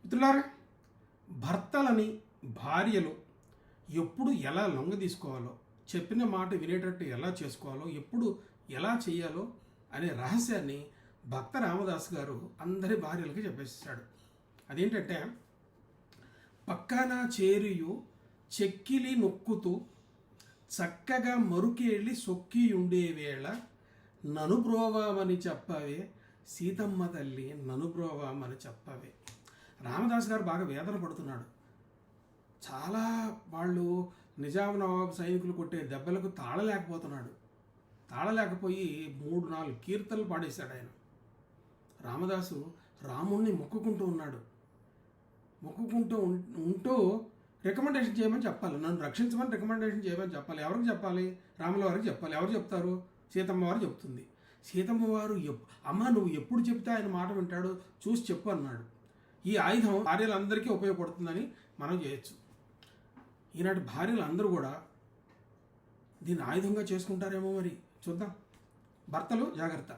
మిత్రులారా, భర్తలని భార్యలు ఎప్పుడు ఎలా లొంగ తీసుకోవాలో, చెప్పిన మాట వినేటట్టు ఎలా చేసుకోవాలో, ఎప్పుడు ఎలా చేయాలో అనే రహస్యాన్ని భక్త రామదాస్ గారు అందరి భార్యలకి చెప్పేసాడు. అదేంటంటే, పక్కన చేరియు చెక్కిలి నొక్కుతూ చక్కగా మరుకేళ్ళి సొక్కి ఉండేవేళ ననుబ్రోవామని చెప్పవే సీతమ్మ తల్లి, ననుబ్రోవామని చెప్పవే. రామదాస్ గారు బాగా వేదన పడుతున్నాడు. చాలా వాళ్ళు నిజాం నవాబు సైనికులు కొట్టే దెబ్బలకు తాళలేకపోతున్నాడు. తాళలేకపోయి 3-4 కీర్తనలు పాడేశాడు ఆయన. రామదాసు రాముణ్ణి మొక్కుకుంటూ ఉన్నాడు. మొక్కుకుంటూ ఉంటూ రికమెండేషన్ చేయమని చెప్పాలి, నన్ను రక్షించమని రికమెండేషన్ చేయమని చెప్పాలి. ఎవరికి చెప్పాలి? రాముల వారికి చెప్పాలి. ఎవరు చెప్తారు? సీతమ్మ వారు చెప్తుంది. సీతమ్మ వారు అమ్మ నువ్వు ఎప్పుడు చెప్తే ఆయన మాట వింటాడు, చూసి చెప్పు అన్నాడు. ఈ ఆయుధం భార్యలందరికీ ఉపయోగపడుతుందని మనం చేయొచ్చు. ఈనాటి భార్యలు అందరూ కూడా దీన్ని ఆయుధంగా చేసుకుంటారేమో, మరి చూద్దాం. భర్తలు జాగ్రత్త.